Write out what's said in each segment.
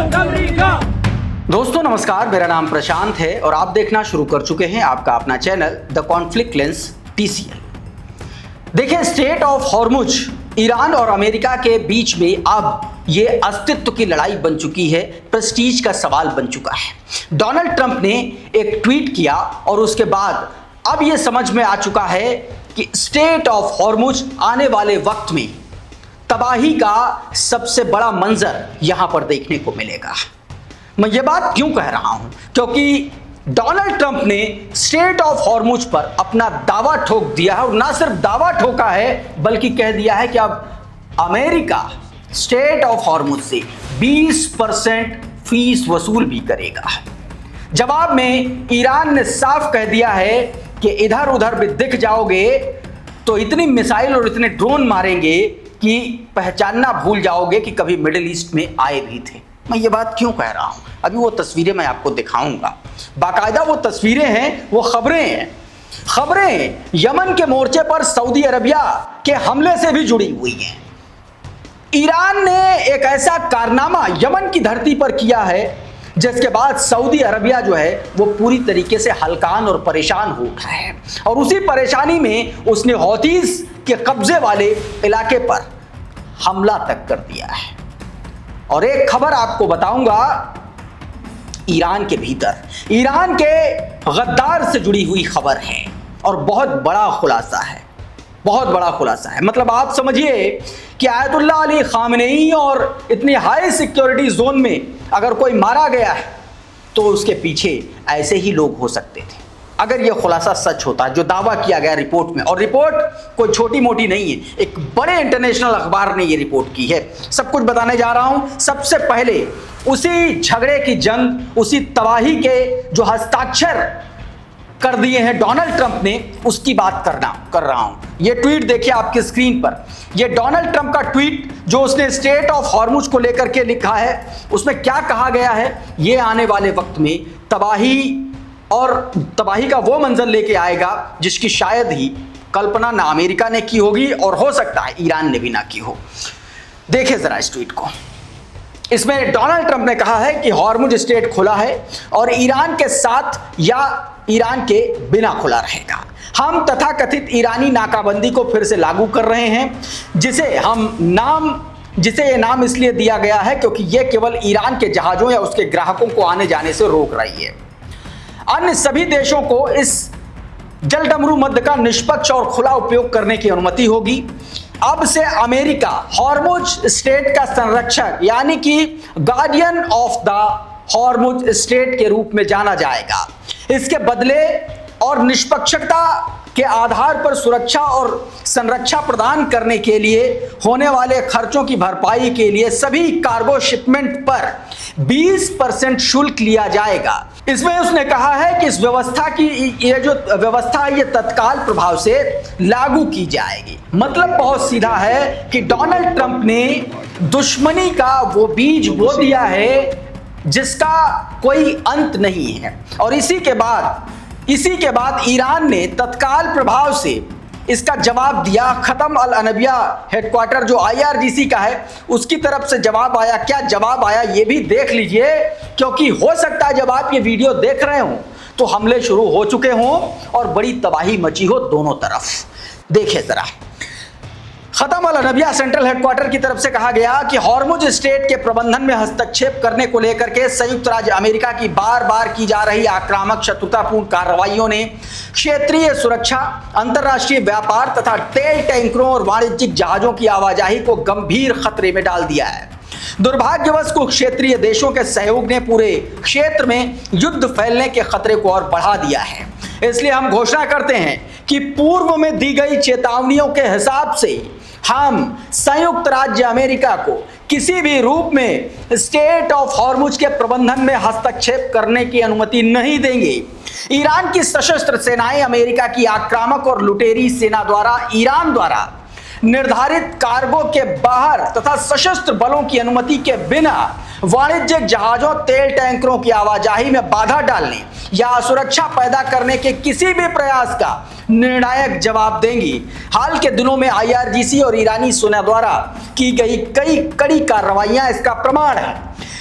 दोस्तों नमस्कार, मेरा नाम प्रशांत है और आप देखना शुरू कर चुके हैं आपका अपना channel the conflict lens TCL। देखिए, स्ट्रेट ऑफ हॉर्मुज ईरान और अमेरिका के बीच में अब ये अस्तित्व की लड़ाई बन चुकी है, प्रेस्टीज का सवाल बन चुका है। डोनाल्ड ट्रंप ने एक ट्वीट किया और उसके बाद अब ये समझ में आ चुका है कि स्ट्रेट ऑफ हॉर्मुज आने वाले वक्त में तबाही का सबसे बड़ा मंजर यहां पर देखने को मिलेगा। मैं ये बात क्यों कह रहा हूं? क्योंकि डोनाल्ड ट्रंप ने स्ट्रेट ऑफ हॉर्मुज पर अपना दावा ठोक दिया है और ना सिर्फ दावा ठोका है बल्कि कह दिया है कि अब अमेरिका स्ट्रेट ऑफ हॉर्मुज से 20% फीस वसूल भी करेगा। जवाब में ईरान ने साफ कह दिया है कि इधर उधर भी दिख जाओगे तो इतनी मिसाइल और इतने ड्रोन मारेंगे कि पहचानना भूल जाओगे कि कभी मिडिल ईस्ट में आए भी थे। मैं ये बात क्यों कह रहा हूं? अभी वो तस्वीरें मैं आपको दिखाऊंगा। बाकायदा वो तस्वीरें हैं, वो खबरें हैं। खबरें यमन के मोर्चे पर सऊदी अरबिया के हमले से भी जुड़ी हुई हैं। ईरान ने एक ऐसा कारनामा यमन की धरती पर किया है जिसके बाद सऊदी अरबिया जो है वो पूरी तरीके से हलकान और परेशान हो उठा है और उसी परेशानी में उसने हौतीस के कब्जे वाले इलाके पर हमला तक कर दिया है। और एक खबर आपको बताऊंगा ईरान के भीतर, ईरान के गद्दार से जुड़ी हुई खबर है और बहुत बड़ा खुलासा है, बहुत बड़ा खुलासा है। मतलब आप समझिए कि आयतुल्लाह अली खामनेई और इतनी हाई सिक्योरिटी जोन में अगर कोई मारा गया है तो उसके पीछे ऐसे ही लोग हो सकते थे। अगर यह खुलासा सच होता जो दावा किया गया रिपोर्ट में, और रिपोर्ट कोई छोटी मोटी नहीं है, एक बड़े इंटरनेशनल अखबार ने यह रिपोर्ट की है। सब कुछ बताने जा रहा हूं। सबसे पहले उसी झगड़े की जंग, उसी तबाही के जो हस्ताक्षर कर दिए हैं डोनाल्ड ट्रंप ने, उसकी बात कर रहा हूं। यह ट्वीट देखिए आपकी स्क्रीन पर। यह डोनाल्ड ट्रंप का ट्वीट जो उसने स्ट्रेट ऑफ हॉर्मुज को लेकर के लिखा है, उसमें क्या कहा गया है? यह आने वाले वक्त में तबाही का वो मंजर लेके आएगा जिसकी शायद ही कल्पना ना अमेरिका ने की होगी और हो सकता है ईरान ने भी ना की हो। देखिए जरा इस ट्वीट को। इसमें डोनाल्ड ट्रंप ने कहा है कि हॉर्मुज स्ट्रेट खुला है और ईरान के साथ या ईरान के बिना खुला रहेगा। हम तथाकथित ईरानी नाकाबंदी को फिर से लागू कर रहे हैं, जिसे ये नाम इसलिए दिया गया है क्योंकि यह केवल ईरान के जहाजों या उसके ग्राहकों को आने जाने से रोक रही है। अन्य सभी देशों को इस जलडमरू मध्य का निष्पक्ष और खुला उपयोग करने की अनुमति होगी। अब से अमेरिका हॉर्मुज स्ट्रेट का संरक्षक यानी कि guardian of the Hormuz strait के रूप में जाना जाएगा। इसके बदले और निष्पक्षता के आधार पर सुरक्षा और संरक्षा प्रदान करने के लिए होने वाले खर्चों की भरपाई के लिए सभी कार्गो शिपमेंट पर 20% शुल्क लिया जाएगा। इसमें उसने कहा है कि इस व्यवस्था की ये तत्काल प्रभाव से लागू की जाएगी। मतलब बहुत सीधा है कि डोनाल्ड ट्रंप ने दुश्मनी का वो बीज बो दिया है जिसका कोई अंत नहीं है। और इसी के बाद ईरान ने तत्काल प्रभाव से इसका जवाब दिया। खत्म अल अनबिया हेडक्वार्टर जो IRGC का है उसकी तरफ से जवाब आया। क्या जवाब आया ये भी देख लीजिए, क्योंकि हो सकता है जब आप ये वीडियो देख रहे हो तो हमले शुरू हो चुके हों और बड़ी तबाही मची हो दोनों तरफ। देखिए जरा, खत्म अल अनबिया सेंट्रल हेडक्वार्टर की तरफ से कहा गया कि हॉर्मुज स्ट्रेट के प्रबंधन में हस्तक्षेप करने को लेकर के संयुक्त राज्य अमेरिका की बार बार की जा रही आक्रामक शत्रुतापूर्ण कार्रवाइयों ने क्षेत्रीय सुरक्षा, अंतर्राष्ट्रीय व्यापार तथा तेल टैंकरों और वाणिज्यिक जहाजों की आवाजाही को गंभीर खतरे में डाल दिया है। दुर्भाग्यवश कुछ क्षेत्रीय देशों के सहयोग ने पूरे क्षेत्र में युद्ध फैलने के खतरे को और बढ़ा दिया है। इसलिए हम घोषणा करते हैं कि पूर्व में दी गई चेतावनियों के हिसाब से हम संयुक्त राज्य अमेरिका को किसी भी रूप में स्ट्रेट ऑफ हॉर्मुज के प्रबंधन में हस्तक्षेप करने की अनुमति नहीं देंगे। ईरान की सशस्त्र सेनाएं अमेरिका की आक्रामक और लुटेरी सेना द्वारा ईरान द्वारा निर्धारित कार्गो के बाहर तथा सशस्त्र बलों की अनुमति के बिना वाणिज्यिक जहाजों, तेल टैंकरों की आवाजाही में बाधा डालने या असुरक्षा पैदा करने के किसी भी प्रयास का निर्णायक जवाब देंगी। हाल के दिनों में IRGC और ईरानी सेना द्वारा की गई कई कड़ी कार्रवाइयां इसका प्रमाण है।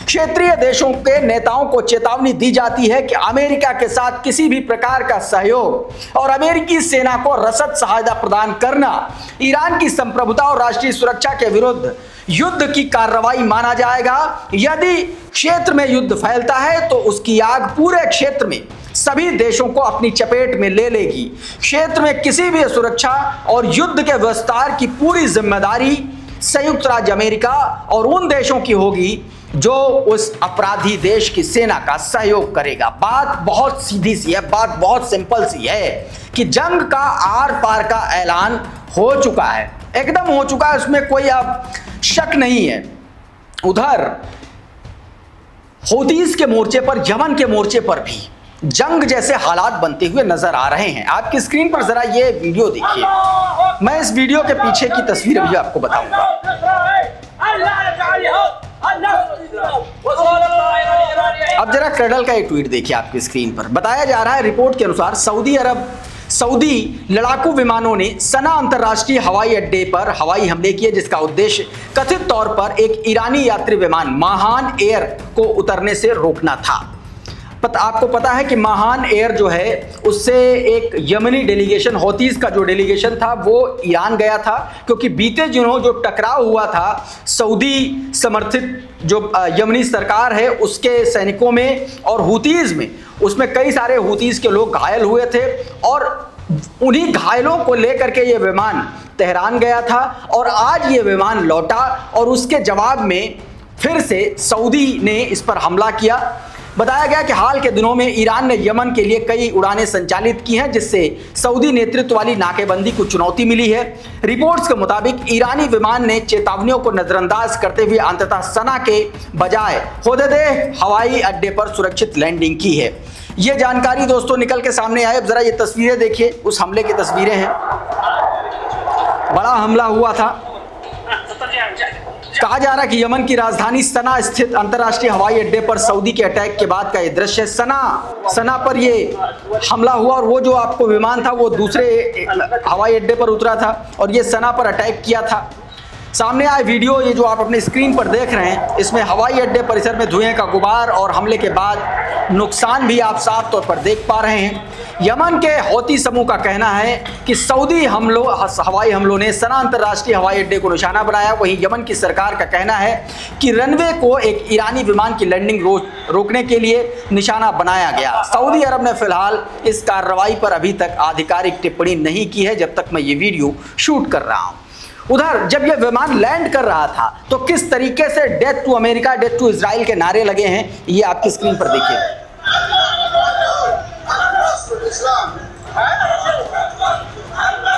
क्षेत्रीय देशों के नेताओं को चेतावनी दी जाती है कि अमेरिका के साथ किसी भी प्रकार का सहयोग और अमेरिकी सेना को रसद सहायता प्रदान करना ईरान की संप्रभुता और राष्ट्रीय सुरक्षा के विरुद्ध युद्ध की कार्रवाई माना जाएगा। यदि क्षेत्र में युद्ध फैलता है तो उसकी आग पूरे क्षेत्र में सभी देशों को अपनी चपेट में ले लेगी। क्षेत्र में किसी भी सुरक्षा और युद्ध के विस्तार की पूरी जिम्मेदारी संयुक्त राज्य अमेरिका और उन देशों की होगी जो उस अपराधी देश की सेना का सहयोग करेगा। बात बहुत सीधी सी है, बात बहुत सिंपल सी है कि जंग का आर पार का ऐलान हो चुका है, एकदम हो चुका है, उसमें कोई अब शक नहीं है। उधर हौतीस के मोर्चे पर, यमन के मोर्चे पर भी जंग जैसे हालात बनते हुए नजर आ रहे हैं। आपकी स्क्रीन पर जरा ये वीडियो देखिए, मैं इस वीडियो के पीछे की तस्वीर भी आपको बताऊंगा। अब जरा क्रडल का एक ट्वीट देखिए आपकी स्क्रीन पर। बताया जा रहा है, रिपोर्ट के अनुसार सऊदी लड़ाकू विमानों ने सना अंतरराष्ट्रीय हवाई अड्डे पर हवाई हमले किए, जिसका उद्देश्य कथित तौर पर एक ईरानी यात्री विमान माहान एयर को उतरने से रोकना था। आपको पता है कि माहान एयर जो है उससे एक यमनी डेलीगेशन, हौतीस का जो डेलीगेशन था वो ईरान गया था, क्योंकि बीते दिनों जो टकराव हुआ था सऊदी समर्थित जो यमनी सरकार है उसके सैनिकों में और हूतीज में, उसमें कई सारे हूतीज के लोग घायल हुए थे और उन्हीं घायलों को लेकर के ये विमान तेहरान गया था और आज ये विमान लौटा और उसके जवाब में फिर से सऊदी ने इस पर हमला किया। बताया गया कि हाल के दिनों में ईरान ने यमन के लिए कई उड़ानें संचालित की हैं, जिससे सऊदी नेतृत्व वाली नाकेबंदी को चुनौती मिली है। रिपोर्ट्स के मुताबिक ईरानी विमान ने चेतावनियों को नजरअंदाज करते हुए अंततः सना के बजाय होदेदेह हवाई अड्डे पर सुरक्षित लैंडिंग की है। ये जानकारी दोस्तों निकल के सामने आए। अब जरा ये तस्वीरें देखिए, उस हमले की तस्वीरें हैं। बड़ा हमला हुआ था। कहा जा रहा है कि यमन की राजधानी सना स्थित अंतर्राष्ट्रीय हवाई अड्डे पर सऊदी के अटैक के बाद का ये दृश्य। सना पर ये हमला हुआ और वो जो आपको विमान था वो दूसरे हवाई अड्डे पर उतरा था और ये सना पर अटैक किया था। सामने आए वीडियो, ये जो आप अपने स्क्रीन पर देख रहे हैं, इसमें हवाई अड्डे परिसर में धुएं का गुबार और हमले के बाद नुकसान भी आप साफ तौर पर देख पा रहे हैं। यमन के हौती समूह का कहना है कि सऊदी हवाई हमलों ने सना अंतर्राष्ट्रीय हवाई अड्डे को निशाना बनाया। वहीं यमन की सरकार का कहना है कि रनवे को एक ईरानी विमान की लैंडिंग रोकने के लिए निशाना बनाया गया। सऊदी अरब ने फिलहाल इस कार्रवाई पर अभी तक आधिकारिक टिप्पणी नहीं की है जब तक मैं ये वीडियो शूट कर रहा हूँ। उधर जब यह विमान लैंड कर रहा था तो किस तरीके से death to America, death to Israel के नारे लगे हैं, ये आपकी स्क्रीन पर देखिए।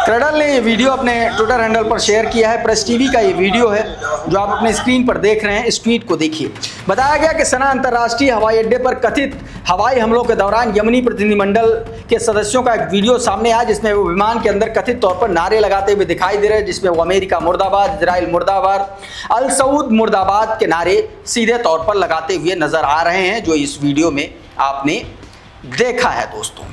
क्रडल ने ये वीडियो अपने ट्विटर हैंडल पर शेयर किया है। प्रेस टीवी का ये वीडियो है जो आप अपने स्क्रीन पर देख रहे हैं, इस ट्वीट को देखिए। बताया गया कि सना अंतर्राष्ट्रीय हवाई अड्डे पर कथित हवाई हमलों के दौरान यमनी प्रतिनिधिमंडल के सदस्यों का एक वीडियो सामने आया, जिसमें वो विमान के अंदर कथित तौर पर नारे लगाते हुए दिखाई दे रहे हैं, जिसमें वो अमेरिका मुर्दाबाद, इजराइल मुर्दाबाद, अल सऊद मुर्दाबाद के नारे सीधे तौर पर लगाते हुए नजर आ रहे हैं, जो इस वीडियो में आपने देखा है दोस्तों।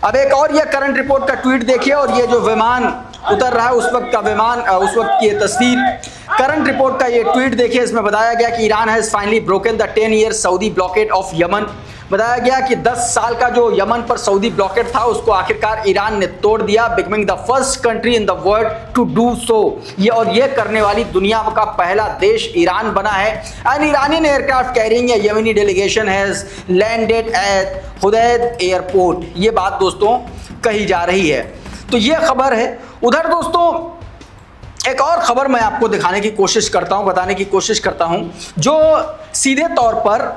अब एक और ये करंट रिपोर्ट का ट्वीट देखिए और ये जो विमान उतर रहा है उस वक्त का विमान, उस वक्त की ये तस्वीर, करंट रिपोर्ट का ये ट्वीट देखिए। इसमें बताया गया कि Iran has finally broken the 10 year Saudi blockade of Yemen. बताया गया कि 10 साल का जो यमन पर सऊदी ब्लॉकेड था उसको आखिरकार ईरान ने तोड़ दिया, becoming the first country in the world to do so. और ये करने वाली दुनिया का पहला देश ईरान बना है। An Iranian aircraft carrying a Yemeni delegation has landed at Hodeidah airport. ये बात दोस्तों कही जा रही है, तो ये खबर है। उधर दोस्तों एक और खबर मैं आपको दिखाने की कोशिश करता हूं, बताने की कोशिश करता हूं, जो सीधे तौर पर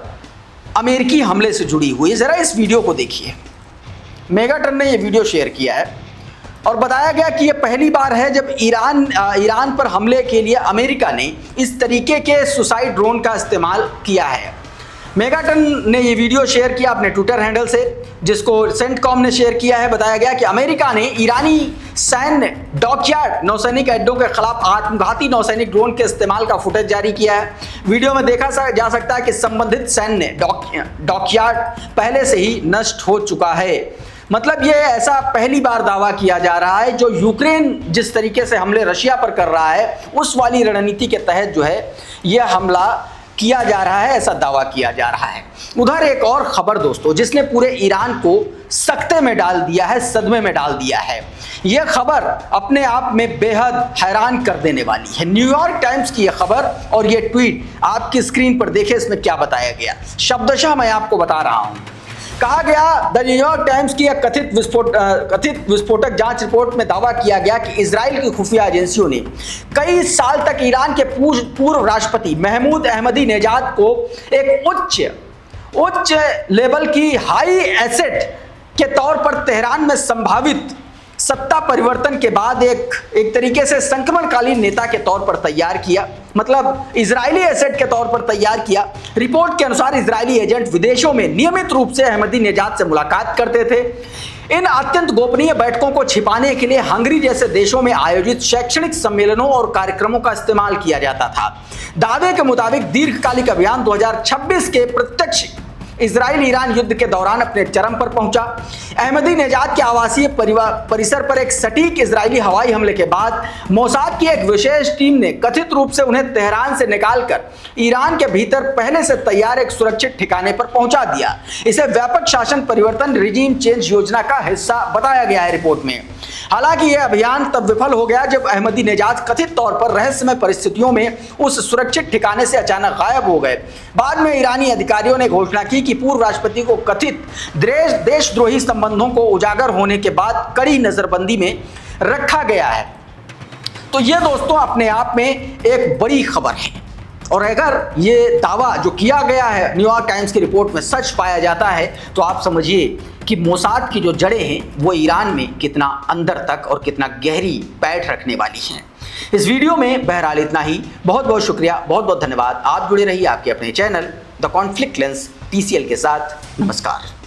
अमेरिकी हमले से जुड़ी हुई। जरा इस वीडियो को देखिए। मेगाटन ने यह वीडियो शेयर किया है और बताया गया कि यह पहली बार है जब ईरान पर हमले के लिए अमेरिका ने इस तरीके के सुसाइड ड्रोन का इस्तेमाल किया है। मेगाटन ने यह वीडियो शेयर किया अपने ट्विटर हैंडल से, जिसको सेंटकॉम ने शेयर किया है। बताया गया कि अमेरिका ने ईरानी सैन्य डॉकयार्ड नौसैनिक अड्डों के खिलाफ आत्मघाती नौसैनिक ड्रोन के इस्तेमाल का फुटेज जारी किया है। वीडियो में देखा जा सकता है कि संबंधित सैन्य डॉकयार्ड पहले से ही नष्ट हो चुका है। मतलब ये ऐसा पहली बार दावा किया जा रहा है, जो यूक्रेन जिस तरीके से हमले रशिया पर कर रहा है उस वाली रणनीति के तहत जो है यह हमला किया जा रहा है, ऐसा दावा किया जा रहा है। उधर एक और खबर दोस्तों जिसने पूरे ईरान को सकते में डाल दिया है, सदमे में डाल दिया है। यह खबर अपने आप में बेहद हैरान कर देने वाली है। न्यूयॉर्क टाइम्स की यह खबर और यह ट्वीट आपकी स्क्रीन पर देखें, इसमें क्या बताया गया, शब्दशः मैं आपको बता रहा हूं। कहा गया, द न्यूयॉर्क टाइम्स की एक कथित विस्फोटक जांच रिपोर्ट में दावा किया गया कि इजराइल की खुफिया एजेंसियों ने कई साल तक ईरान के पूर्व राष्ट्रपति महमूद अहमदीनेजाद को एक उच्च लेवल की हाई एसेट के तौर पर तेहरान में संभावित सत्ता परिवर्तन के बाद एक तरीके से संक्रमणकालीन नेता के तौर पर तैयार किया, मतलब इजरायली एसेट के तौर पर तैयार किया। रिपोर्ट के अनुसार इजरायली एजेंट विदेशों में नियमित रूप से अहमदीनेजाद से मुलाकात करते थे। इन अत्यंत गोपनीय बैठकों को छिपाने के लिए हंगरी जैसे देशों में आयोजित शैक्षणिक सम्मेलनों और कार्यक्रमों का इस्तेमाल किया जाता था। दावे के मुताबिक दीर्घकालिक अभियान 2026 के प्रत्यक्ष इजराइल ईरान युद्ध के दौरान अपने चरम पर पहुंचा। अहमदीनेजाद के आवासीय परिसर पर एक सटीक इजरायली हवाई हमले के बाद मोसाद की एक विशेष टीम ने कथित रूप से उन्हें तेहरान से निकालकर ईरान के भीतर पहले से तैयार एक सुरक्षित ठिकाने पर पहुंचा दिया। इसे व्यापक शासन परिवर्तन रिजीम चेंज योजना का हिस्सा बताया गया है रिपोर्ट में। हालांकि यह अभियान तब विफल हो गया जब अहमदीनेजाद कथित तौर पर रहस्यमय परिस्थितियों में उस सुरक्षित ठिकाने से अचानक गायब हो गए। बाद में ईरानी अधिकारियों ने घोषणा की कि पूर्व राष्ट्रपति को कथित देशद्रोही संबंधों को उजागर होने के बाद कड़ी नजरबंदी में रखा गया है। तो यह दोस्तों अपने आप में एक बड़ी खबर है, और अगर ये दावा जो किया गया है न्यूयॉर्क टाइम्स की रिपोर्ट में सच पाया जाता है तो आप समझिए कि मोसाद की जो जड़ें हैं वो ईरान में कितना अंदर तक और कितना गहरी पैठ रखने वाली हैं। इस वीडियो में बहरहाल इतना ही। बहुत बहुत शुक्रिया, बहुत बहुत धन्यवाद। आप जुड़े रहिए आपके अपने channel the conflict lens TCL के साथ। नमस्कार।